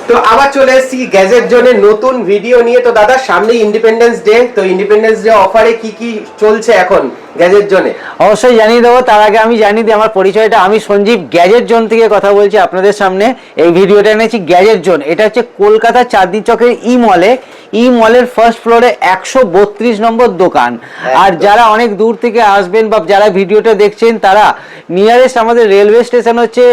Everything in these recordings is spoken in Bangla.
তো আবার চলে এসেছি গ্যাজেট জোনের নতুন ভিডিও নিয়ে। তো দাদা সামনে ইন্ডিপেন্ডেন্স ডে, তো ইন্ডিপেন্ডেন্স ডে অফারে কি কি চলছে এখন গ্যাজেট জোনে? অবশ্যই জানিয়ে দেবো। তার আগে আমি জানিয়ে দিই আমার পরিচয়টা। আমি সঞ্জীব গ্যাজেট জোন থেকে কথা বলছি আপনাদের সামনে। এই ভিডিওটা এনেছি গ্যাজেট জোন। এটা হচ্ছে কলকাতা চাঁদনি চকের ই মলের ফার্স্ট ফ্লোরে 132 নম্বর দোকান। আর যারা অনেক দূর থেকে আসবেন বা যারা ভিডিওটা দেখছেন তারা নিয়ারেস্ট আমাদের রেলওয়ে স্টেশন হচ্ছে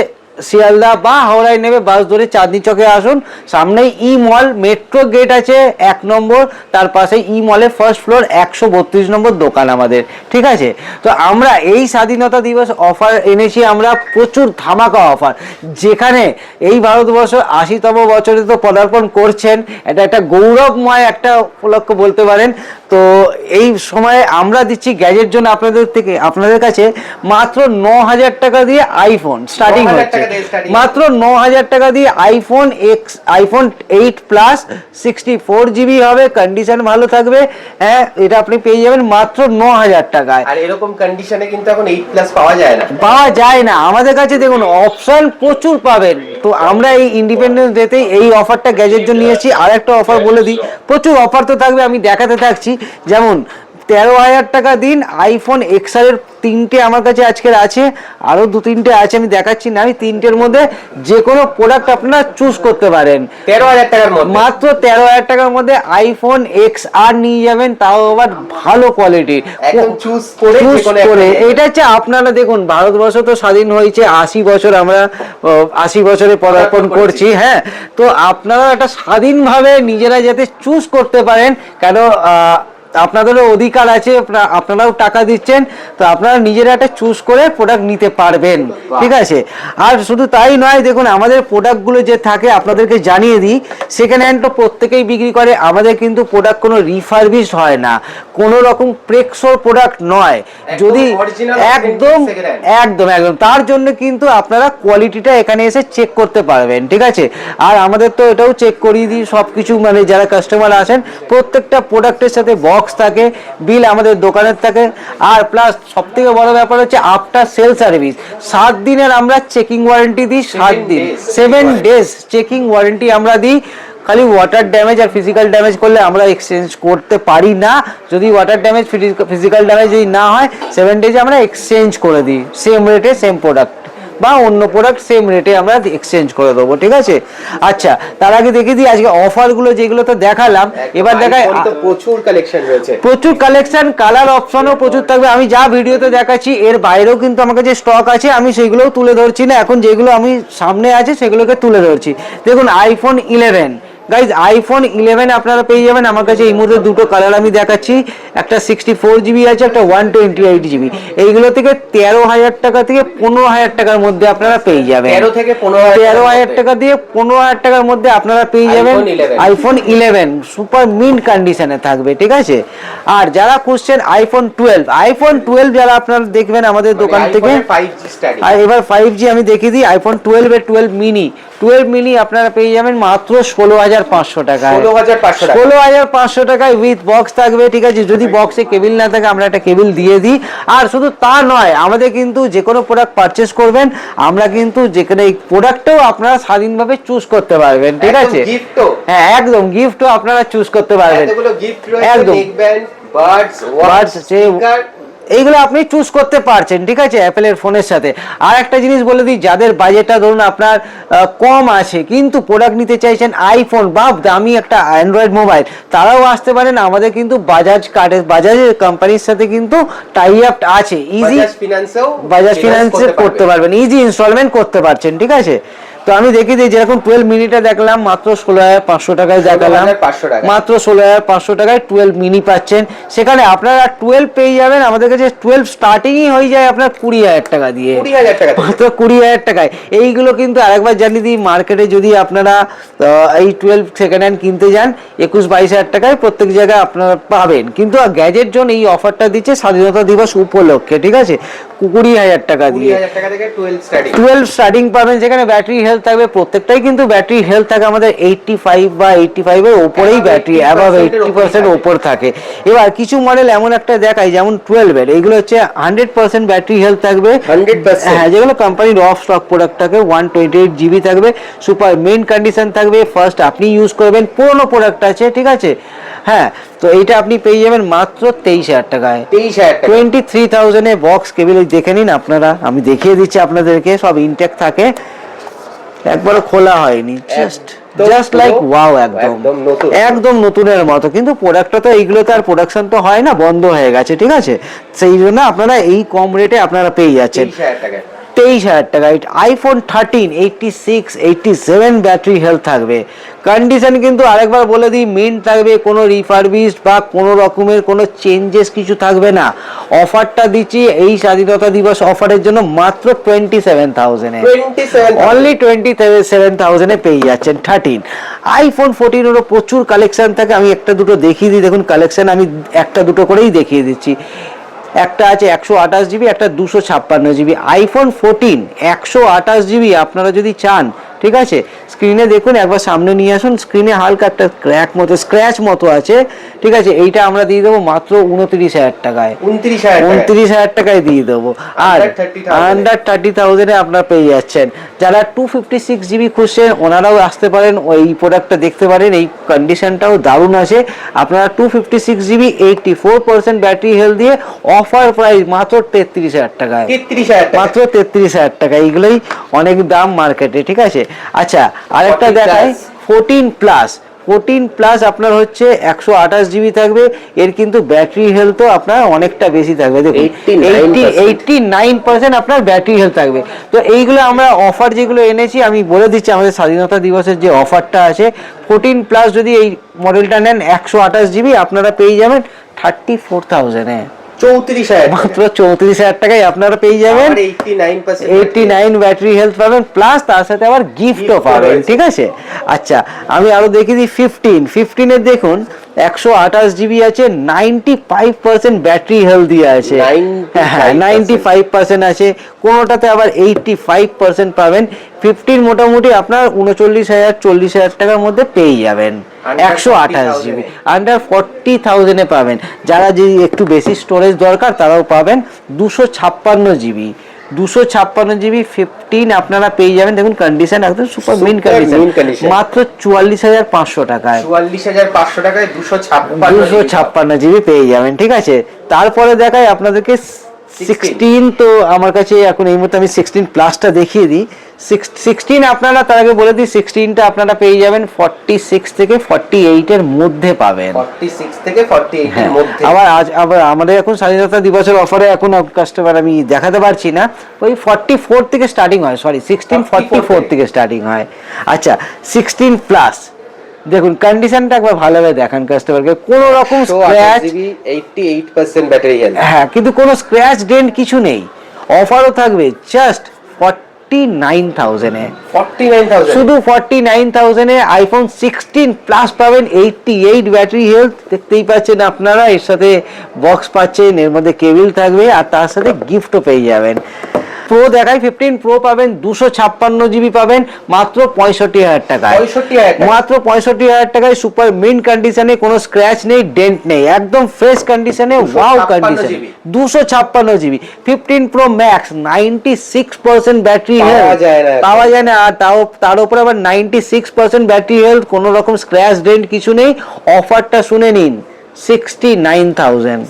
শিয়ালদা বা হাওড়ায় নেবে বাস ধরে চাঁদনি চকে আসুন। সামনেই ই মল মেট্রো গেট আছে 1 নম্বর, তার পাশে ই মলের ফার্স্ট ফ্লোর 132 নম্বর দোকান আমাদের, ঠিক আছে? তো আমরা এই স্বাধীনতা দিবস অফার এনেছি, আমরা প্রচুর ধামাকা অফার, যেখানে এই ভারতবর্ষ 80তম বছরে তো পদার্পণ করছেন। এটা একটা গৌরবময় একটা উপলক্ষ বলতে পারেন। তো এই সময়ে আমরা দিচ্ছি গ্যাজেট জন্য আপনাদের কাছে মাত্র 9,000 টাকা দিয়ে আইফোন স্টার্টিং হচ্ছে। মাত্র 9,000 টাকা দিয়ে আইফোন 8 প্লাস 64 জিবি হবে, কন্ডিশন ভালো থাকবে। হ্যাঁ, এটা আপনি পেয়ে যাবেন মাত্র 9,000 টাকায়। আর এরকম কন্ডিশনে কিন্তু এখন 8 প্লাস পাওয়া যায় না আমাদের কাছে। দেখুন অপশন প্রচুর পাবেন। তো আমরা এই ইন্ডিপেন্ডেন্স ডেতে এই অফারটা গ্যাজেট জন্য নিয়েছি। আর একটা অফার বলে দিই, প্রচুর অফার তো থাকবে, আমি দেখাতে থাকছি। যেমন 13,000 টাকা দিন আইফোন এক্সআর এর 3টে আমার কাছে আজকের আছে, আরো 2-3টে আছে, আমি দেখাচ্ছি না। আমি 3টের মধ্যে যে কোনো প্রোডাক্ট আপনারা চুজ করতে পারেন 13,000 টাকার মধ্যে। মাত্র 13,000 টাকার মধ্যে আইফোন এক্সআর নিয়ে যাবেন, তাও আবার ভালো কোয়ালিটির, একদম চুজ করে। এটা হচ্ছে আপনারা দেখুন, ভারতবর্ষ তো স্বাধীন হয়েছে 80 বছর, আমরা 80 বছরে পদার্পণ করছি। হ্যাঁ, তো আপনারা একটা স্বাধীনভাবে নিজেরা যাতে চুজ করতে পারেন, কেন আপনাদেরও অধিকার আছে, আপনারাও টাকা দিচ্ছেন, তো আপনারা নিজেরা একটা চুজ করে প্রোডাক্ট নিতে পারবেন, ঠিক আছে? আর শুধু তাই নয়, দেখুন আমাদের প্রোডাক্টগুলো যে থাকে আপনাদেরকে জানিয়ে দিই, সেকেন্ড হ্যান্ড তো প্রত্যেকেই বিক্রি করে, আমাদের কিন্তু প্রোডাক্ট কোনো রিফারবিশ হয় না, কোনো রকম প্রেক্সোর প্রোডাক্ট নয়। যদি একদম তার জন্য কিন্তু আপনারা কোয়ালিটিটা এখানে এসে চেক করতে পারবেন, ঠিক আছে? আর আমাদের তো এটাও চেক করিয়ে দিই সবকিছু, মানে যারা কাস্টমার আসেন প্রত্যেকটা প্রোডাক্টের সাথে বক্স থাকে, বিল আমাদের দোকানের থাকে। আর প্লাস সব থেকে বড় ব্যাপার হচ্ছে আফটার সেল সার্ভিস 7 দিনের আমরা চেকিং ওয়ারেন্টি দিই। 7 ডেজ চেকিং ওয়ারেন্টি আমরা দিই। খালি ওয়াটার ড্যামেজ আর ফিজিক্যাল ড্যামেজ করলে আমরা এক্সচেঞ্জ করতে পারি না। যদি ওয়াটার ড্যামেজ ফিজিক্যাল ড্যামেজ যদি না হয় 7 ডেজে আমরা এক্সচেঞ্জ করে দিই, সেম রেটে সেম প্রোডাক্ট বা অন্য প্রোডাক্ট সেম রেটে আমরা এক্সচেঞ্জ করে দেবো, ঠিক আছে? আচ্ছা, তার আগে দেখিয়ে দিই আজকে অফারগুলো, যেগুলো তো দেখালাম, এবার দেখাই। প্রচুর কালেকশন রয়েছে, প্রচুর কালেকশন, কালার অপশনও প্রচুর থাকবে। আমি যা ভিডিওতে দেখাচ্ছি এর বাইরেও কিন্তু আমার কাছে স্টক আছে, আমি সেগুলোও তুলে ধরছি না এখন, যেগুলো আমি সামনে আছে সেগুলোকে তুলে ধরছি। দেখুন আইফোন 11 গাইজ, আইফোন 11 আপনারা পেয়ে যাবেন আমার কাছে। এই মুহূর্তে দুটো কালার আমি দেখাচ্ছি, একটা 64 জিবি আছে, একটা 128 জিবি। এইগুলো থেকে 13,000 টাকা থেকে 15,000 টাকার মধ্যে আপনারা পেয়ে যাবেন। 13,000 টাকা দিয়ে 15,000 টাকার মধ্যে আপনারা পেয়ে যাবেন আইফোন 11, সুপার মিন্ট কন্ডিশনে থাকবে, ঠিক আছে? আর যারা খুঁজছেন আইফোন 12 যারা আপনারা দেখবেন আমাদের দোকান থেকে, আর এবার 5G আমি দেখিয়ে দিই। আইফোন 12 এর 12 মিনি আপনারা পেয়ে যাবেন মাত্র 16,500 টাকায়। 16,500 টাকায় উইথ বক্স থাকবে, ঠিক আছে? যদি বক্সে কেবিল না থাকে আমরা একটা কেবিল দিয়ে দিই। আর শুধু তা নয়, আমাদের কিন্তু যে কোনো প্রোডাক্ট পারচেস করবেন, আমরা কিন্তু যেখানে এই প্রোডাক্টটাও আপনারা স্বাধীনভাবে চুজ করতে পারবেন, ঠিক আছে? হ্যাঁ, একদম গিফটও আপনারা চুজ করতে পারবেন, একদম এইগুলো আপনি চুজ করতে পারছেন, ঠিক আছে, অ্যাপেলের ফোনের সাথে। আর একটা জিনিস বলে দিই, যাদের বাজেটটা ধরুন আপনার কম আছে কিন্তু প্রোডাক্ট নিতে চাইছেন আইফোন বা দামি একটা অ্যান্ড্রয়েড মোবাইল, তারাও আসতে পারেন। আমাদের কিন্তু বাজাজের কোম্পানির সাথে কিন্তু টাই আপ আছে, ইজি বাজাজ ফিনান্সে করতে পারবেন, ইজি ইনস্টলমেন্ট করতে পারছেন, ঠিক আছে? তো আমি দেখি দিই, যেরকম 12 মিনিটা দেখলাম মাত্র 16,500 টাকায় দেখালাম, মাত্র 16,500 টাকায় 12 মিনি পাচ্ছেন। সেখানে আপনারা 12 পেয়ে যাবেন আমাদের কাছে। 12 স্টার্টিংই হয়ে যায় আপনার 20,000 টাকা দিয়ে, মাত্র 20,000 টাকায়। এইগুলো কিন্তু আরেকবার জানিয়ে দিই, মার্কেটে যদি আপনারা এই 12 সেকেন্ড হ্যান্ড কিনতে যান 21-22,000 টাকায় প্রত্যেক জায়গায় আপনারা পাবেন, কিন্তু গ্যাজেট জোন এই অফারটা দিচ্ছে স্বাধীনতা দিবস উপলক্ষে, ঠিক আছে? 20,000 টাকা দিয়ে 12 স্টার্টিং পাবেন, যেখানে ব্যাটারি হেলথ থাকবে, প্রত্যেকটাই কিন্তু ব্যাটারি হেলথ থাকে আমাদের 85 বা 85 এর উপরেই ব্যাটারি, অ্যাবাভ 80% ওপর থাকে। এবার কিছু মডেল এমন একটা দেখায় যেমন 12 এর, এইগুলো হচ্ছে 100% ব্যাটারি হেলথ থাকবে, 100%? হ্যাঁ, যেগুলো কোম্পানির অফ স্টক প্রোডাক্ট থাকে। 128 জিবি থাকবে, সুপার মেইন কন্ডিশন থাকবে, ফার্স্ট আপনি ইউজ করবেন, পুরোনো প্রোডাক্ট আছে, ঠিক আছে। হ্যাঁ, তো এইটা আপনি পেয়ে যাবেন মাত্র 23,000 টাকায়। 23,000 টাকা। 23,000 এ বক্স কেবিল দেখে নিন আপনারা, আমি দেখিয়ে দিচ্ছি আপনাদেরকে, সব ইনটেক থাকে, একবারও খোলা হয়নি, জাস্ট লাইক ওয়াও, একদম নতুনের মতো। কিন্তু প্রোডাক্টটা তো এইগুলো তো আর প্রোডাকশন তো হয় না, বন্ধ হয়ে গেছে, ঠিক আছে। সেই জন্য আপনারা এই কম রেটে আপনারা পেয়ে যাচ্ছেন 23,000 টাকায়। 23,000 টাকা। আইফোন 13 86 87 ব্যাটারি হেলথ থাকবে, কন্ডিশন কিন্তু আরেকবার বলে দিই মিন্ট থাকবে, কোনো রিফারবিশড বা কোনো রকমের কোনো চেঞ্জেস কিছু থাকবে না। অফারটা দিচ্ছি এই স্বাধীনতা দিবস অফারের জন্য মাত্র 27,000 এ, অনলি 27,000 এ পেয়ে যাচ্ছেন 13। আইফোন 14 এরও প্রচুর কালেকশন থাকে, আমি একটা দুটো দেখিয়ে দিই, দেখুন কালেকশন আমি একটা দুটো করেই দেখিয়ে দিচ্ছি। একটা আছে 128 জিবি, একটা 256 জিবি। আইফোন 14 128 জিবি আপনারা যদি চান, ঠিক আছে, স্ক্রিনে দেখুন, একবার সামনে নিয়ে আসুন, স্ক্রিনে হালকা একটা স্ক্র্যাচ মতো আছে, ঠিক আছে। এইটা আমরা দিয়ে দেবো মাত্র 29,000 টাকায়, 29,000 টাকায় দিয়ে দেবো। আর আন্ডার 30,000 এ আপনারা পেয়ে যাচ্ছেন। যারা 256 জিবি খুঁজছেন ওনারাও আসতে পারেন, ওই প্রোডাক্টটা দেখতে পারেন, এই কন্ডিশনটাও দারুণ আছে। আপনারা 256 জিবি 84% ব্যাটারি হেলথ দিয়ে অফার প্রাইস মাত্র 33,000 টাকায়, মাত্র 33,000 টাকা। এইগুলোই অনেক দাম মার্কেটে, ঠিক আছে। আচ্ছা, আরেকটা দেখাই 14 প্লাস আপনার হচ্ছে 128 জিবি থাকবে, এর কিন্তু ব্যাটারি হেলথও আপনার অনেকটা বেশি থাকবে, দেখুন 89% আপনার ব্যাটারি হেলথ থাকবে। তো এইগুলো আমরা অফার যেগুলো এনেছি আমি বলে দিচ্ছি, আমাদের স্বাধীনতা দিবসের যে অফারটা আছে, 14 প্লাস যদি এই মডেলটা নেন 128 জিবি আপনারা পেয়ে যাবেন 34,000 এ, 34,000 মাত্র 34,000 টাকায় আপনারা পেয়ে যাবেন 89 ব্যাটারি হেলথ পাবেন, প্লাস তার সাথে আবার গিফটও পাবেন, ঠিক আছে। আচ্ছা, আমি আরো দেখিয়ে দিই 15 এর দেখুন 128 জিবি আছে, 95% ব্যাটারি হেলথি আছে, হ্যাঁ 95% আছে, কোনোটাতে আবার 85% পাবেন। 15 মোটামুটি আপনার 39,000 40,000 টাকার মধ্যে পেয়ে যাবেন 128 জিবি, আন্ডার 40,000 এ পাবেন। যারা যে একটু বেশি স্টোরেজ দরকার তারাও পাবেন 256 জিবি, 256 জিবি 15 আপনারা পেয়ে যাবেন, দেখুন কন্ডিশন একদম সুপার মিন কন্ডিশন, মাত্র 44,500 টাকায়, 44,500 টাকায় 256 জিবি পেয়ে যাবেন, ঠিক আছে। তারপরে দেখাই আপনাদেরকে 16, তো আমার কাছে এখন এই মুহূর্তে আমি 16 প্লাসটা দেখিয়ে দিই। 16 আপনারা, তার আগে বলে দিই 16টা আপনারা পেয়ে যাবেন 46 থেকে 48 এর মধ্যে পাবেন, 46 থেকে 48 এর মধ্যে। আবার আমাদের এখন স্বাধীনতা দিবসের অফারে এখন কাস্টমার আমি দেখাতে পারছি না, ওই 44 থেকে স্টার্টিং হয়, সরি 16 44 থেকে স্টার্টিং হয়। আচ্ছা, 16 প্লাস দেখুন কন্ডিশনটা একবার ভালোভাবে দেখান কাস্টমারকে, কোনো রকম স্ক্র্যাচ, 88% ব্যাটারি হেলথ, হ্যাঁ, কিন্তু কোনো স্ক্র্যাচ ডেন্ট কিছু নেই। অফারও থাকবে জাস্ট 49,000 এ, 49,000 শুধু 49,000 এ আইফোন 16 প্লাস পাবেন, 88 ব্যাটারি হেলথ, দেখতেই পাচ্ছেন আপনারা, এর সাথে বক্স পাচ্ছেন, এর মধ্যে কেবল থাকবে, আর তার সাথে গিফটও পেয়ে যাবেন। প্রো দেখাই 15 প্রো পাবেন 256 জিবি পাবেন মাত্র 65,000 টাকায়, মাত্র 65,000 টাকায়, সুপার মিন্ট কন্ডিশনে, কোনো স্ক্র্যাচ নেই, ডেন্ট নেই, একদম ফ্রেশ কন্ডিশনে, ওয়াও কন্ডিশনে, 256 GB 15 pro max, 96% battery health পাওয়া যায় না, আর তার উপরে আবার 96% ব্যাটারি হেলথ, কোনো রকম স্ক্র্যাচ ডেন্ট কিছু নেই। অফারটা শুনে নিন, 69,000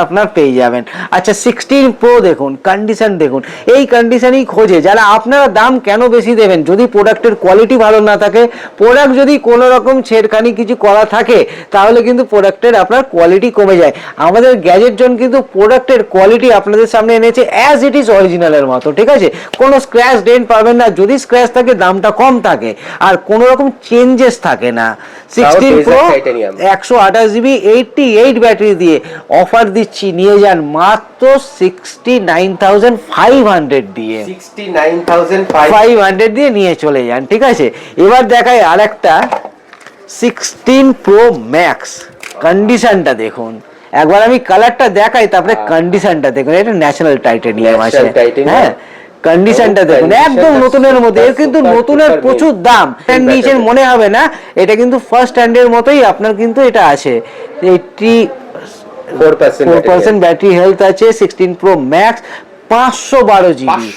আপনার পেয়ে যাবেন। আচ্ছা, 16 প্রো দেখুন কন্ডিশন, দেখুন এই কন্ডিশনই খোঁজে যারা। আপনারা দাম কেন বেশি দেবেন যদি প্রোডাক্টের কোয়ালিটি ভালো না থাকে? প্রোডাক্ট যদি কোনো রকম ছেড়খানি কিছু করা থাকে তাহলে কিন্তু প্রোডাক্টের আপনার কোয়ালিটি কমে যায়। আমাদের গ্যাজেট জোন কিন্তু প্রোডাক্টের কোয়ালিটি আপনাদের সামনে এনেছে অ্যাজ ইট ইজ অরিজিনালের মতো, ঠিক আছে। কোনো স্ক্র্যাচ ডেন্ট পাবেন না, যদি স্ক্র্যাচ থাকে দামটা কম থাকে, আর কোনো রকম চেঞ্জেস থাকে না। 16 প্রো 128 জিবি 88 ব্যাটারি দিয়ে অফার দিচ্ছি, নিয়ে যান মাত্র 69,500 দিয়ে, 69,500 দিয়ে নিয়ে চলে যান, ঠিক আছে। এবার দেখাই আরেকটা 16 প্রো ম্যাক্স, কন্ডিশনটা দেখুন একবার, আমি কালারটা দেখাই তারপরে কন্ডিশনটা দেখুন। এটা ন্যাশনাল টাইটেনিয়াম আছে, হ্যাঁ কন্ডিশনটা দেখুন, একদম নতুনের মধ্যে। এর কিন্তু নতুনের প্রচুর দাম, নিয়েছেন মনে হবে না, এটা কিন্তু ফার্স্ট হ্যান্ডের মতোই আপনার কিন্তু এটা আছে। 84% ব্যাটারি হেলথ আছে, 16 প্রো ম্যাক্স, 512 জিবি।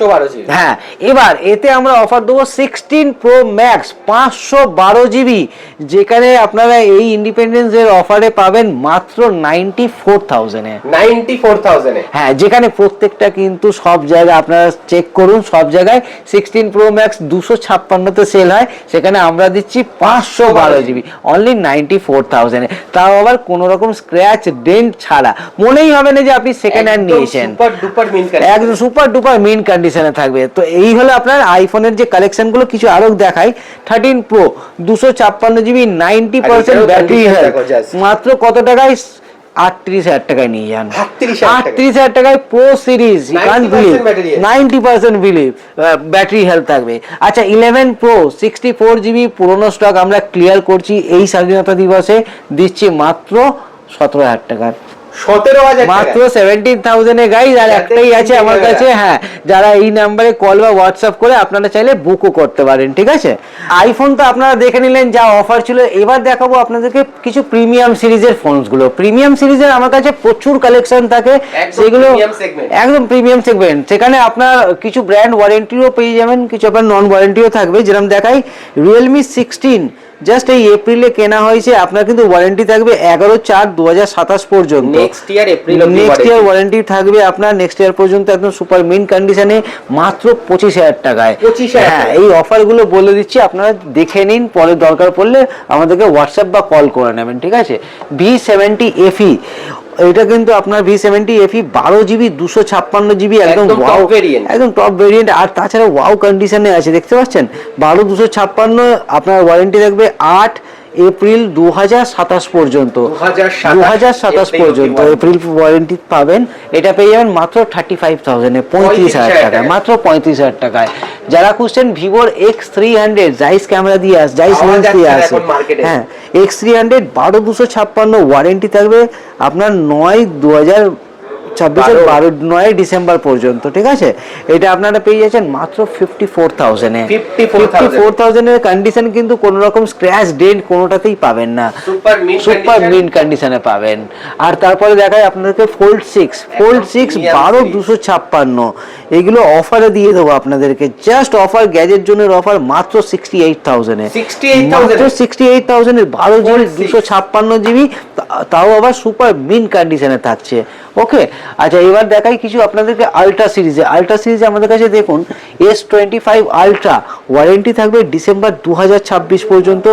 হ্যাঁ, এবার এতে আমরা অফার দেবো 16 প্রো ম্যাক্স 512 জিবি, যেখানে আপনারা এই ইন্ডিপেন্ডেন্স এর অফারে পাবেন মাত্র 94,000 এ। হ্যাঁ, যেখানে প্রত্যেকটা কিন্তু সব জায়গায় আপনারা চেক করুন, সব জায়গায় 16 প্রো ম্যাক্স 256 তে সেল হয়, সেখানে আমরা দিচ্ছি 512 জিবি অনলি 94,000 এ, তাও আবার কোনো রকম স্ক্র্যাচ ডেন্ট ছাড়া। মনেই হবে না যে আপনি সেকেন্ড হ্যান্ড নিয়েছেন, একদম সুপার ডুপার মিন কন্ডিশনে থাকবে। তো এই হলো আপনার আইফোনের যে কালেকশন গুলো। কিছু আরো দেখাই, 13 প্রো 256 জিবি 90% ব্যাটারি হেলথ, মাত্র কত টাকায়? 38,000 টাকায় নিয়ে যান। 38,000 টাকায় pro series, 90% believe battery health থাকবে। আচ্ছা, 11 প্রো 64 জিবি পুরোনো স্টক আমরা ক্লিয়ার করছি এই স্বাধীনতা দিবসে, দিচ্ছি মাত্র 17,000 টাকার, মাত্র 17,000 এ গাইজ। আর একটাই আছে আমার কাছে, হ্যাঁ, যারা এই নাম্বারে কল বা হোয়াটসঅ্যাপ করে আপনারা চাইলে বুকও করতে পারেন, ঠিক আছে? আইফোন তো আপনারা দেখে নিলেন যা অফার ছিল, এবার দেখাবো আপনাদেরকে কিছু প্রিমিয়াম সিরিজের ফোনসগুলো। প্রিমিয়াম সিরিজের আমার কাছে প্রচুর কালেকশন থাকে, সেগুলো একদম প্রিমিয়াম সেগমেন্ট, সেখানে আপনার কিছু ব্র্যান্ড ওয়ারেন্টিও পেয়ে যাবেন, কিছু আপনার নন ওয়ারেন্টিও থাকবে। যেরকম দেখাই, রিয়েলমি 16 জাস্ট এই এপ্রিলে কেনা হয়েছে, আপনার কিন্তু ওয়ারেন্টি থাকবে 11/4/2027 পর্যন্ত। নেক্সট ইয়ার ওয়ারেন্টি থাকবে আপনার নেক্সট ইয়ার পর্যন্ত, একদম সুপার মিন কন্ডিশনে, মাত্র 25,000 টাকায়। হ্যাঁ, এই অফার গুলো বলে দিচ্ছি, আপনারা দেখে নিন, পরে দরকার পড়লে আমাদেরকে হোয়াটসঅ্যাপ বা কল করে নেবেন, ঠিক আছে? V70 FE, এটা কিন্তু আপনার V70 FE 12 জিবি 256 জিবি, একদম ওয়াও, একদম টপ ভেরিয়েন্ট। আর তাছাড়া ওয়াও কন্ডিশনে আছে, দেখতে পাচ্ছেন, 12/256, আপনার ওয়ারেন্টি থাকবে 8 এপ্রিল 2027 পর্যন্ত, 2027 পর্যন্ত এপ্রিল ওয়ারেন্টি পাবেন। এটা পেয়ে যাবেন মাত্র 35,000 এ, 35,000 টাকায়, মাত্র 35,000 টাকায়। যারা খুঁজছেন ভিভোর X300 জাইস ক্যামেরা দিয়ে আসে, জাইস লেন্স দিয়ে আসে, হ্যাঁ, X300 12/256 ওয়ারেন্টি থাকবে আপনার 9 ডিসেম্বর পর্যন্ত, ঠিক আছে? এটা আপনারা পেয়ে যাচ্ছেন মাত্র 54,000 এ। 54,000 এর কন্ডিশন কিন্তু কোন রকম স্ক্র্যাচ ডেন্ট কোনোটাতেই পাবেন না, সুপার মিন কন্ডিশনে পাবেন। আর তারপরে দেখায় আপনাদেরকে Fold 6 12/256, এগুলো অফারে দিয়ে দেবো আপনাদেরকে, জাস্ট অফার, গ্যাজেট জোনের অফার, মাত্র 68,000 এ, মাত্র 68,000 এর 12 জিবি 256 জিবি, তাও আবার সুপার মিন কন্ডিশনে থাকছে। ওকে, আচ্ছা, এবার দেখাই কিছু আপনাদেরকে আলট্রা সিরিজে। আলট্রা সিরিজে আমাদের কাছে দেখুন, S25 আলট্রা ওয়ারেন্টি থাকবে ডিসেম্বর 2026 পর্যন্ত।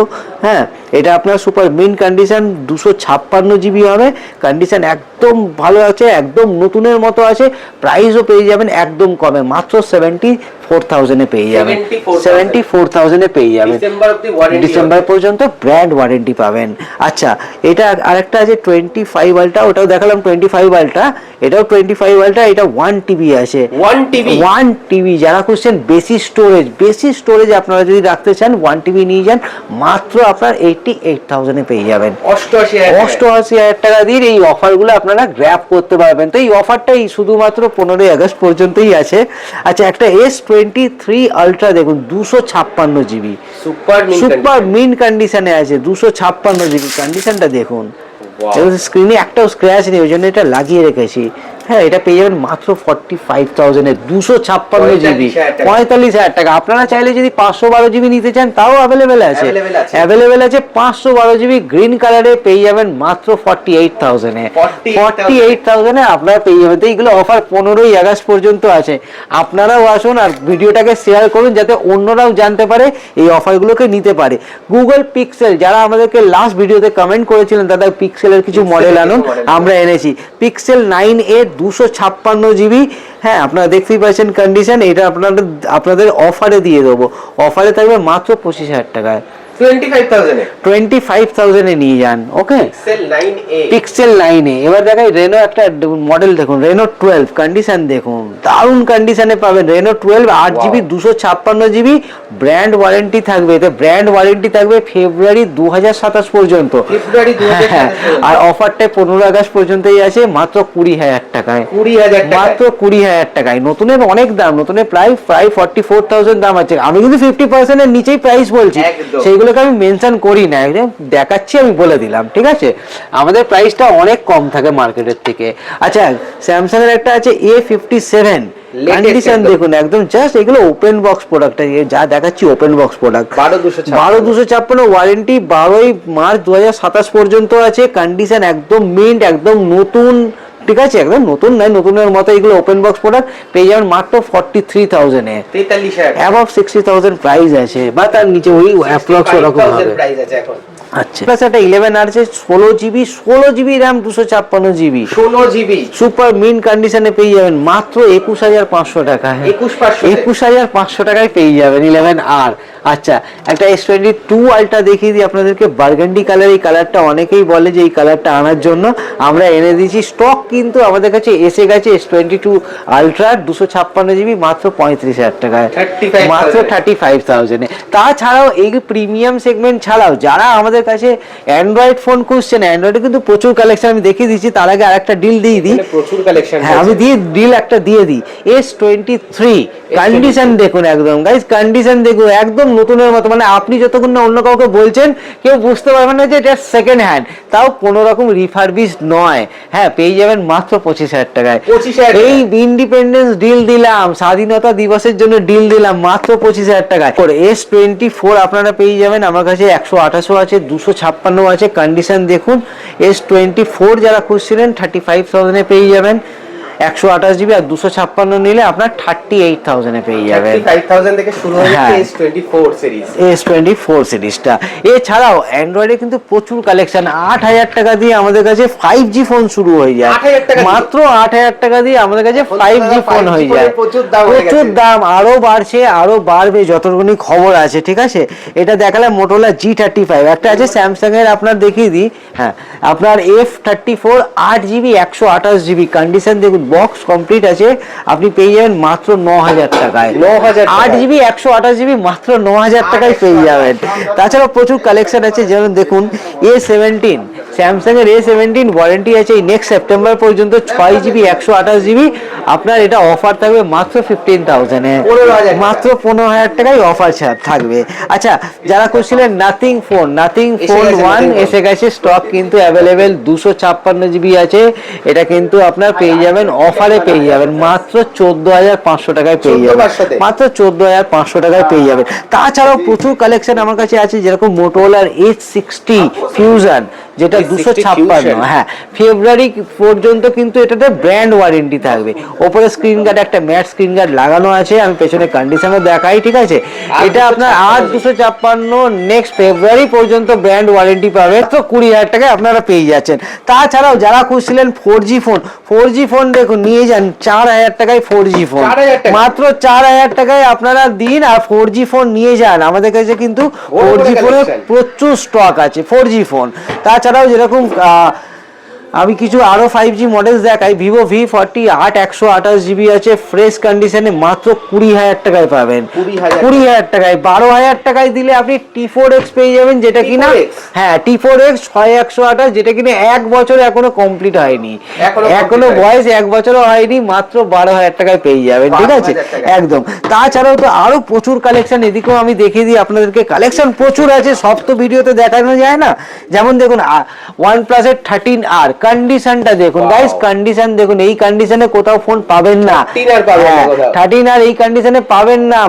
হ্যাঁ, এটা আপনার সুপার মিন কন্ডিশন, 256 জিবি হবে, কন্ডিশন একদম ভালো আছে, একদম নতুনের মতো আছে। প্রাইসও পেয়ে যাবেন একদম কমে, মাত্র 74,000 এ পেয়ে যাবেন, 74,000 এ পেয়ে যাবেন, ডিসেম্বর পর্যন্ত ব্র্যান্ড ওয়ারেন্টি পাবেন। আচ্ছা, এটা আরেকটা আছে 25 আলট্রা, ওটাও দেখালাম 25 আলট্রা, এটাও 25 আলট্রা, এটা 1 টিবি আছে, 1 টিবি। যারা খুঁজছেন বেশি স্টোরেজ আপনারা যদি রাখতে চান, 1 টিবি নিয়ে যান, মাত্র আপনার 88,000 এ পেয়ে যাবেন, 88,000 টাকা দিয়ে এই অফারগুলো আপনারা গ্র্যাব করতে পারবেন। তো এই অফারটাই শুধুমাত্র 15 আগস্ট পর্যন্তই আছে। আচ্ছা, একটা S23 আলট্রা দেখুন, 256 জিবি, সুপার মিন কন্ডিশনে আছে, 256 জিবি, কন্ডিশনটা দেখুন, স্ক্রিনে একটাও স্ক্র্যাচ নেই, ওই জন্য এটা লাগিয়ে রেখেছি। হ্যাঁ, এটা পেয়ে যাবেন মাত্র 45,000 এ, 256 জিবি, 45,000 টাকা। আপনারা চাইলে যদি 512 জিবি নিতে চান, তাও অ্যাভেলেবেল আছে, 512 জিবি গ্রিন কালারে পেয়ে যাবেন মাত্র 48,000 এ, 48,000 এ আপনারা পেয়ে যাবেন। তো এইগুলো অফার 15 আগস্ট পর্যন্ত আছে। আপনারাও আসুন আর ভিডিওটাকে শেয়ার করুন, যাতে অন্যরাও জানতে পারে, এই অফারগুলোকে নিতে পারে। গুগল পিক্সেল, যারা আমাদেরকে লাস্ট ভিডিওতে কমেন্ট করেছিলেন দাদা পিক্সেলের কিছু মডেল আনুন, আমরা এনেছি পিক্সেল 9a 256 জিবি। হ্যাঁ, আপনারা দেখতেই পাচ্ছেন কন্ডিশন, এটা আপনাদের অফারে দিয়ে দেবো, অফারে থাকবে মাত্র 25,000 টাকায়, 25,000 এ নিয়ে যান। ওকে, পিক্সেল 9a। এবার দেখাই রেনো একটা মডেল দেখুন, রেনো 12 কন্ডিশন দেখুন, দারুণ কন্ডিশনে পাবেন Reno 12 8GB 256GB, brand warranty থাকবে। এতে ব্র্যান্ড ওয়ারেন্টি থাকবে ফেব্রুয়ারি 2027 পর্যন্ত। আর অফারটা 15 আগস্ট পর্যন্তই আছে, মাত্র 20,000 টাকায়। মাত্র 20,000 টাকায়। নতুনের অনেক দাম, নতুনের প্রায় 44,000 দাম আছে। আমি কিন্তু 50% এর নিচেই প্রাইস বলছি, সেইগুলোকে আমি মেনশন করি না, দেখাচ্ছি, আমি বলে দিলাম, ঠিক আছে। আমাদের প্রাইসটা অনেক কম থাকে মার্কেটের থেকে। আচ্ছা, স্যামসাং এর একটা আছে A57, কন্ডিশন দেখুন একদম জাস্ট, এগুলো ওপেন বক্স প্রোডাক্ট, যা দেখাচ্ছি open box product. 12,256 warranty 12 March 2027 পর্যন্ত আছে। কন্ডিশন একদম মিন্ট, একদম নতুন, ঠিক আছে, একদম নতুন নয়, নতুনের মতো। এগুলো ওপেন বক্স প্রোডাক্ট পেয়ে যাবেন মাত্র 43,000 এ, 43,000, অ্যাবভ 60,000 প্রাইস আছে, বা তার নিচে ওই অ্যাপ্রক্স ওরকম হবে। আচ্ছা, প্লাস একটা 11 আছে 16GB RAM 256GB, 16GB super mint কন্ডিশনে পেয়ে যাবেন মাত্র 21,500 টাকায়। 21,500 টাকায় পেয়ে যাবেন 11R। আচ্ছা, একটা S22 আলট্রা দেখিয়ে দিই আপনাদেরকে, বার্গান্ডি কালার। এই কালারটা অনেকেই বলে যে এই কালারটা আনার জন্য, আমরা এনে দিয়েছি। স্টক কিন্তু আমাদের কাছে এসে গেছে S22 আলট্রা 256GB মাত্র 35,000 টাকায়, মাত্র 35,000 এ। তাছাড়াও এই প্রিমিয়াম সেগমেন্ট ছাড়াও যারা আমাদের কাছে অ্যান্ড্রয়েড ফোন খুঁজছেন, অ্যান্ড্রয়েডে কিন্তু প্রচুর কালেকশন আমি দেখিয়ে দিচ্ছি। তার আগে আরেকটা ডিল দিয়ে দিই, প্রচুর কালেকশন, হ্যাঁ আমি ডিল একটা দিয়ে দিই। S23 কন্ডিশন দেখুন একদম গাইস, কন্ডিশন দেখুন একদম নতুনের মতো। মানে আপনি যতক্ষণ না অন্য কাউকে বলছেন, কেউ বুঝতে পারবেন না যে এটা সেকেন্ড হ্যান্ড, তাও কোনো রকম রিফারবিশ নয়। হ্যাঁ, পেয়ে যাবেন মাত্র 25,000 টাকায়। এই ইন্ডিপেন্ডেন্স ডিল দিলাম, স্বাধীনতা দিবসের জন্য ডিল দিলাম মাত্র 25,000 টাকায়। S24 আপনারা পেয়ে যাবেন আমার কাছে, 128 আছে, 256 আছে। কন্ডিশন দেখুন, S24 যারা খুঁজছিলেন 35,000 এ পেয়ে যাবেন। 128GB আর 256 নিলে আপনার 38,000 এ পেয়ে যাবেন। 35,000 থেকে শুরু হয়ে যাচ্ছে S24 সিরিজ, S24 সিরিজটা। এছাড়াও অ্যান্ড্রয়েডে কিন্তু প্রচুর কালেকশন। 8,000 টাকা দিয়ে আমাদের কাছে 5G ফোন শুরু হয়ে যায়, মাত্র 8,000 টাকা দিয়ে আমাদের কাছে 5G ফোন হয়ে যায়। প্রচুর দাম, আরো বাড়ছে, আরো বাড়বে যতটুকুনি খবর আছে, ঠিক আছে। এটা দেখালাম মোটোরোলা G35। একটা আছে স্যামসাং এর, আপনার দেখিয়ে দিই। হ্যাঁ, আপনার F34 8GB 128GB, কন্ডিশন দেখুন বক্স কমপ্লিট আছে, আপনি পেয়ে যাবেন মাত্র 9,000 টাকায়। 8GB 128GB মাত্র 9,000 টাকায় পেয়ে যাবেন। তাছাড়া প্রচুর কালেকশন আছে, যেমন দেখুন A17, স্যামসাং এর A17 ওয়ারেন্টি আছে এই নেক্সট সেপ্টেম্বর পর্যন্ত, 6GB 128GB। আপনার এটা অফার থাকবে মাত্র 15,000 এ, মাত্র 15,000 টাকায় অফার থাকবে। আচ্ছা, যারা করছিলেন নাথিং ফোন 1 এসে গেছে, স্টক কিন্তু অ্যাভেলেবেল, 256GB আছে। এটা কিন্তু আপনার পেয়ে যাবেন অফারে, পেয়ে যাবেন মাত্র 14,500 টাকায় পেয়ে যাবেন, মাত্র 14,500 টাকায় পেয়ে যাবেন। তাছাড়াও প্রচুর কালেকশন আমার কাছে আছে, যেরকম মোটোরোলার H60 ফিউশন, যেটা 256, হ্যাঁ, ফেব্রুয়ারি পর্যন্ত কিন্তু এটাতে ব্র্যান্ড ওয়ারেন্টি থাকবে। ওপরে স্ক্রিন গার্ড, একটা ম্যাট স্ক্রিন গার্ড লাগানো আছে, আমি পেছনে কন্ডিশনও দেখাই, ঠিক আছে। এটা আপনার 256 নেক্সট ফেব্রুয়ারি পর্যন্ত ব্র্যান্ড ওয়ারেন্টি পাবে, তো 20,000 টাকায় আপনারা পেয়ে যাচ্ছেন। তাছাড়াও যারা খুঁজছিলেন 4G ফোন দেখুন, নিয়ে যান 4,000 টাকায় 4G ফোন, মাত্র 4,000 টাকায় আপনারা দিন আর 4G ফোন নিয়ে যান। আমাদের কাছে কিন্তু 4G ফোনের প্রচুর স্টক আছে, 4G ফোন। তাছাড়াও যেরকম আমি কিছু আরো 5G মডেলস দেখাই, ভিভো V40 128GB আছে, ফ্রেশ কন্ডিশনে মাত্র 20,000 টাকায় পাবেন। 20,000 টাকায়, 12,000 টাকায় দিলে আপনি T4X পেয়ে যাবেন, যেটা কিনা, হ্যাঁ T4X 6128, যেটা কিনা 1 বছর এখনো কমপ্লিট হয়নি, এখনো বয়স 1 বছরও হয়নি, মাত্র 12,000 টাকায় পেয়ে যাবেন, ঠিক আছে, একদম। তাছাড়াও তো আরো প্রচুর কালেকশন, এদিকেও আমি দেখিয়ে দিই আপনাদেরকে, কালেকশন প্রচুর আছে, সব তো ভিডিওতে দেখানো যায় না। যেমন দেখুন OnePlus এর 13R, কন্ডিশনটা দেখুন গাইস, কন্ডিশন দেখুন, এই কন্ডিশনে কোথাও ফোন পাবেন না, 13R এই কন্ডিশনে পাবেন না,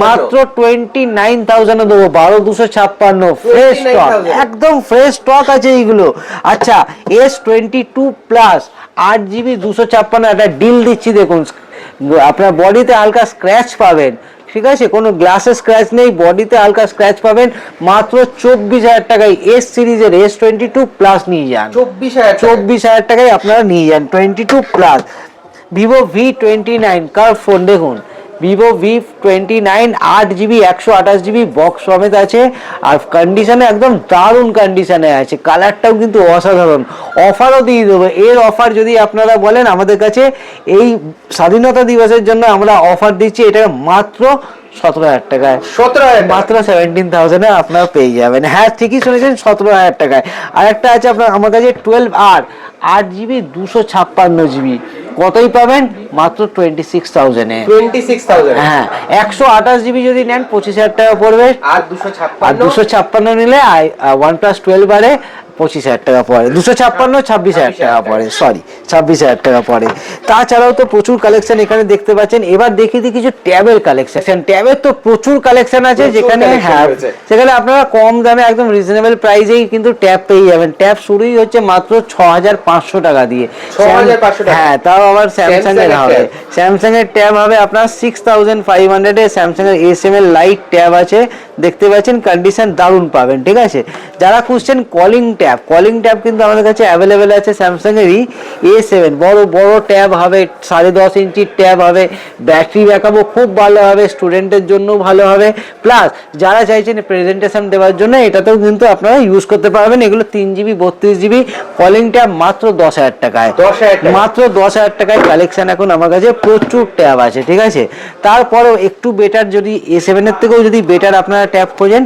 মাত্র 29,000 এ দেবো, 12,256, ফ্রেশ স্টক, একদম ফ্রেশ স্টক আছে এইগুলো। আচ্ছা, S22 প্লাস 8GB 256, একটা ডিল দিচ্ছি দেখুন, আপনার বডিতে হালকা স্ক্র্যাচ পাবেন, ঠিক আছে, কোনো গ্লাসে স্ক্র্যাচ নেই, বডিতে হালকা স্ক্র্যাচ পাবেন, মাত্র 24,000 টাকায় এস সিরিজের S22 প্লাস নিয়ে যান, 24,000 টাকায় আপনারা নিয়ে যান 22 plus. Vivo V29 curve phone দেখুন, Vivo V29 8GB 128GB box সমেত আছে, আর কন্ডিশনে একদম দারুণ কন্ডিশনে আছে, কালারটাও কিন্তু অসাধারণ। অফারও দিয়ে দেবো, এর অফার যদি আপনারা বলেন আমাদের কাছে এই স্বাধীনতা দিবসের জন্য আমরা অফার দিচ্ছি, এটা মাত্র 17,000 টাকায়, 17,000 মাত্র 17,000 আপনারা পেয়ে যাবেন। হ্যাঁ ঠিকই শুনেছেন, 17,000 টাকায়। আর একটা আছে আপনার আমার কাছে 12R 8GB 256GB, কতই পাবেন? মাত্র 26,000 এ। 26,000 হ্যাঁ 128GB যদি নেন 25,000 টাকা পড়বে, আর আর 256 256 নিলে OnePlus 12 বারে 25,000 টাকা পড়ে, 256 26,000 টাকা পড়ে, সরি 26,000 টাকা পড়ে। তাছাড়াও তো প্রচুর কালেকশন এখানে দেখতে পাচ্ছেন। এবার দেখিয়ে দিই কিছু ট্যাবের কালেকশন। ট্যাবের তো প্রচুর কালেকশন আছে, যেখানে হ্যাঁ সেখানে আপনারা কম দামে একদম রিজনেবল প্রাইসেই কিন্তু ট্যাব পেয়ে যাবেন। ট্যাব শুরুই হচ্ছে মাত্র 6,500 টাকা দিয়ে। 6,500 টাকা? হ্যাঁ, তাও আবার স্যামসাং এর হবে। স্যামসাং এর ট্যাব হবে আপনার 6,500 এ। স্যামসাং এর SM লাইট ট্যাব আছে, দেখতে পাচ্ছেন কন্ডিশন দারুণ পাবেন, ঠিক আছে। যারা খুঁজছেন কলিং ট্যাব, কলিং ট্যাব কিন্তু আমাদের কাছে অ্যাভেলেবেল আছে। স্যামসাং এরই A7 বড় বড় ট্যাব হবে, 10.5 ইঞ্চির ট্যাব হবে, ব্যাটারি ব্যাকআপও খুব ভালো হবে, স্টুডেন্টের জন্য ভালো হবে, প্লাস যারা চাইছেন প্রেজেন্টেশন দেওয়ার জন্য এটাতেও কিন্তু আপনারা ইউজ করতে পারবেন। এগুলো 3GB 32GB কলিং ট্যাব মাত্র 10,000 টাকায়, 10,000 টাকা? মাত্র 10,000 টাকায় কালেকশন এখন আমার কাছে প্রচুর ট্যাব আছে, ঠিক আছে। তারপরেও একটু বেটার, যদি A7 এর থেকেও যদি বেটার আপনারা ট্যাব খোঁজেন,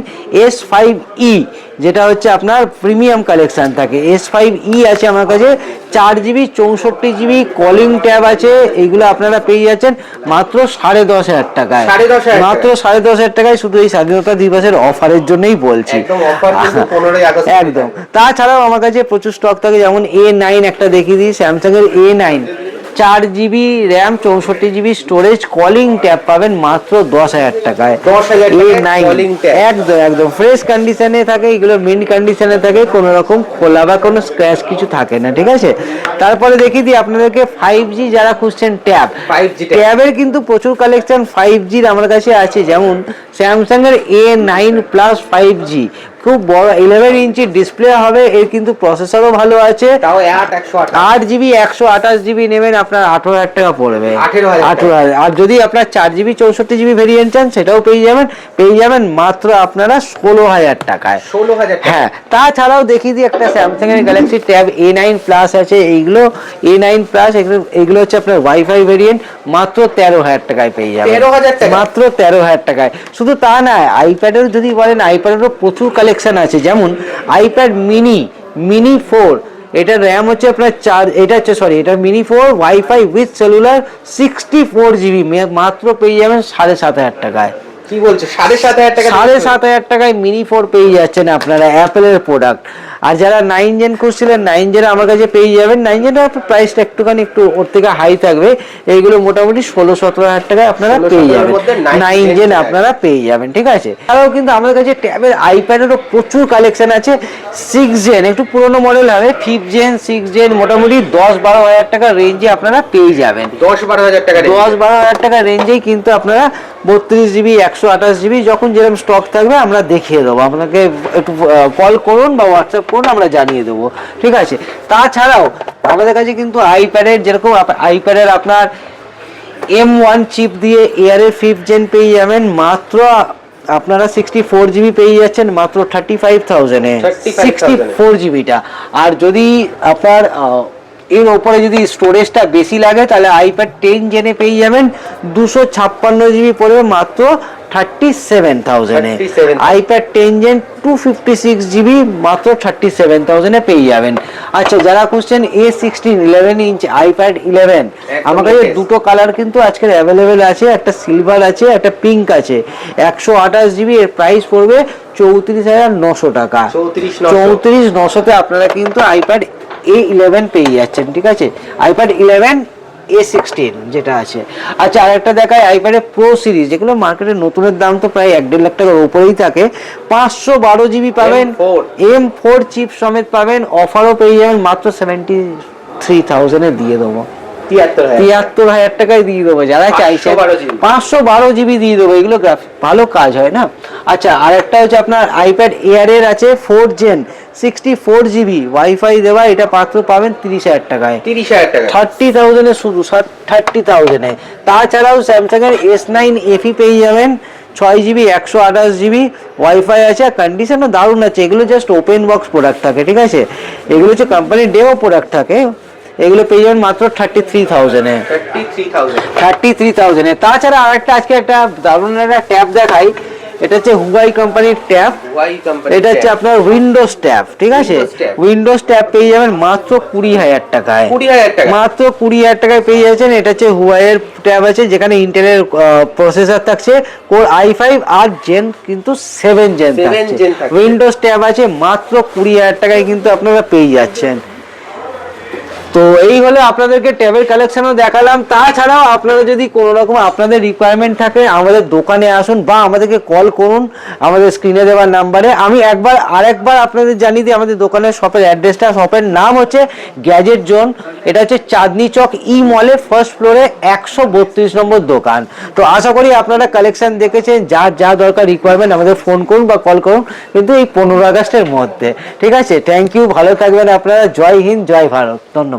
S5e, যেটা হচ্ছে আপনার প্রিমিয়াম কালেকশন থাকে। S5e আছে আমার কাছে, 4GB 64GB কলিং ট্যাব আছে। এইগুলো আপনারা পেয়ে যাচ্ছেন মাত্র 10,500 টাকায়, 10,500 মাত্র 10,500 টাকায়, শুধু এই স্বাধীনতা দিবসের অফারের জন্যই বলছি। একদম অফার কিন্তু 15ই আগস্ট একদম। তাছাড়াও আমার কাছে প্রচুর স্টক থাকে, যেমন A9 একটা দেখিয়ে দিই, স্যামসাং এর A9 4GB RAM 64GB storage calling tab পাবেন মাত্র 10,000 টাকায়। 10,000 টাকায় A9 কলিং ট্যাব? একদম একদম ফ্রেশ কন্ডিশনে থাকে, এগুলো মিন্ট কন্ডিশনে থাকে, কোনো রকম খোলা বা কোনো স্ক্র্যাচ কিছু থাকে না, ঠিক আছে। তারপরে দেখিয়ে দিই আপনাদেরকে 5G যারা খুঁজছেন ট্যাব, 5G ট্যাবের কিন্তু প্রচুর কালেকশন 5Gর আমার কাছে আছে। যেমন স্যামসাং এর A9 প্লাস 5G, খুব বড় 11 ইঞ্চি ডিসপ্লে হবে, এর কিন্তু প্রসেসরও ভালো আছে। তাও 128 8GB 128GB নেবেন আপনার 18,000 টাকা পড়বে, 18,000 18,000। আর যদি আপনার 4GB 64GB ভেরিয়েন্ট চান সেটাও পেয়ে যাবেন মাত্র আপনারা 16,000 টাকায়। 16,000 টাকা? হ্যাঁ। তাছাড়াও দেখিয়ে দিই একটা স্যামসাং এর গ্যালাক্সি ট্যাব A9 প্লাস আছে। এইগুলো A9 প্লাস, এগুলো হচ্ছে আপনার ওয়াইফাই ভেরিয়েন্ট, মাত্র 13,000 টাকায় পেয়ে যাবেন। 13,000 টাকা? মাত্র 13,000 টাকায়। শুধু তা না, আইপ্যাডের যদি বলেন, আইপ্যাডেরও প্রচুর কালেকশন আছে। যেমন আইপ্যাড মিনি 4, এটার র্যাম হচ্ছে আপনার 4, এটা হচ্ছে সরি, এটা mini 4 wifi with cellular 64GB, মাত্র পেয়ে যাবেন 7,500 টাকায়। কি বলছো, 7,500 টাকা? 7,500 টাকায় মিনি 4 পেয়ে যাচ্ছেন আপনারা, অ্যাপেলের প্রোডাক্ট। আর যারা 9 জেন খুঁজছিলেন, 9 জেন আমার কাছে পেয়ে যাবেন। 9 জেনের প্রাইসটা একটুখানি একটু ওর থেকে হাই থাকবে, এইগুলো মোটামুটি 16-17,000 টাকায় আপনারা পেয়ে যাবেন। 9 জেন আপনারা পেয়ে যাবেন, ঠিক আছে। তারাও কিন্তু আমাদের কাছে ট্যাবের আইপ্যাডেরও প্রচুর কালেকশন আছে। 6 জেন একটু পুরোনো মডেল হবে, 5 জেন 6 জেন মোটামুটি 10-12,000 টাকা রেঞ্জে আপনারা পেয়ে যাবেন। 10-12,000 টাকা? 10-12,000 টাকা রেঞ্জেই কিন্তু আপনারা 32GB 128GB যখন যেরকম স্টক থাকবে আমরা দেখিয়ে দেবো, আপনাকে একটু কল করুন বা হোয়াটসঅ্যাপ করুন, আমরা জানিয়ে দেবো, ঠিক আছে। তাছাড়াও আমাদের কাছে কিন্তু আইপ্যাডের, যেরকম আইপ্যাডের আপনার M1 চিপ দিয়ে এয়ারের 5th জেন পেয়ে যাবেন মাত্র আপনারা 64GB পেয়ে যাচ্ছেন মাত্র 35,000 এ, 64GBটা। আর যদি আপনার এর ওপরে যদি স্টোরেজটা বেশি লাগে, তাহলে আইপ্যাড 10 জেনে পেয়ে যাবেন 256GB পড়বে মাত্র 37,000 এ। আইপ্যাড 10 জেন 256GB মাত্র 37,000 এ পেয়ে যাবেন। আচ্ছা, যারা খুঁজছেন A16 11 ইঞ্চ আইপ্যাড 11, আমার কাছে দুটো কালার কিন্তু আজকের অ্যাভেলেবেল আছে, একটা সিলভার আছে, একটা পিঙ্ক আছে। 128GB, এর প্রাইস পড়বে 34,900 টাকা। 34,900 আপনারা কিন্তু আইপ্যাড A11 পেয়ে যাচ্ছেন, ঠিক আছে। আইপ্যাড 11 A16 যেটা আছে। আচ্ছা, আরেকটা দেখায় আইপ্যাডের প্রো সিরিজ, যেগুলো মার্কেটে নতুনের দাম তো প্রায় 1.5 লাখ টাকার উপরেই থাকে। 512GB পাবেন, M4 চিপ সমেত পাবেন, অফারও পেয়ে যাবেন মাত্র 73,000 এ দিয়ে দেবো। 73,000 টাকায় দিয়ে দেবো যারা চাইছেন। 512 জিবি দিয়ে দেবো, এগুলো ভালো কাজ হয় না। আচ্ছা, আর একটা হচ্ছে আপনার আইপ্যাড এয়ার এর আছে 4 জেন 64 জিবি ওয়াইফাই দেওয়া, এটা মাত্র পাবেন 30,000 টাকায়। 30,000 এ, শুধু 30,000 এ। তাছাড়াও স্যামসাং এর S9 FE পেয়ে যাবেন 6 জিবি 128 জিবি ওয়াইফাই আছে, আর কন্ডিশনও দারুণ আছে। এগুলো জাস্ট ওপেন বক্স প্রোডাক্ট থাকে, ঠিক আছে, এগুলো হচ্ছে কোম্পানির ডেও প্রোডাক্ট থাকে। এগুলো পেয়ে যাবেন মাত্র 33,000 এ। 33,000 এ। তাছাড়া আরেকটা আজকে একটা দারুণ একটা ট্যাব দেখাই, এটা হচ্ছে হুয়াই কোম্পানির ট্যাব। এটা হচ্ছে আপনার উইন্ডোজ ট্যাব, ঠিক আছে, উইন্ডোজ ট্যাব পেয়ে যাবেন মাত্র 20,000 টাকায়। মাত্র 20,000 টাকায় পেয়ে যাচ্ছেন। এটা হচ্ছে হুয়াইয়ের ট্যাব আছে, যেখানে ইন্টেলের প্রসেসর থাকছে কোর i5 আর জেন কিন্তু 7 জেন থাকছে। উইন্ডোজ ট্যাব আছে মাত্র 20,000 টাকায় কিন্তু আপনারা পেয়ে যাচ্ছেন। তো এই হলো আপনাদেরকে ট্যাবের কালেকশনও দেখালাম। তাছাড়াও আপনারা যদি কোনো রকম আপনাদের রিকোয়ারমেন্ট থাকে আমাদের দোকানে আসুন বা আমাদেরকে কল করুন আমাদের স্ক্রিনে দেওয়া নাম্বারে। আমি আরেকবার আপনাদের জানিয়ে দিই আমাদের দোকানের শপের অ্যাড্রেসটা। শপের নাম হচ্ছে গ্যাজেট জোন, এটা হচ্ছে চাঁদনি চক ই মলের ফার্স্ট ফ্লোরে 132 নম্বর দোকান। তো আশা করি আপনারা কালেকশন দেখেছেন, যা দরকার রিকোয়ারমেন্ট আমাদের ফোন করুন বা কল করুন, কিন্তু এই 15 আগস্টের মধ্যে, ঠিক আছে। থ্যাংক ইউ, ভালো থাকবেন আপনারা। জয় হিন্দ, জয় ভারত, ধন্যবাদ।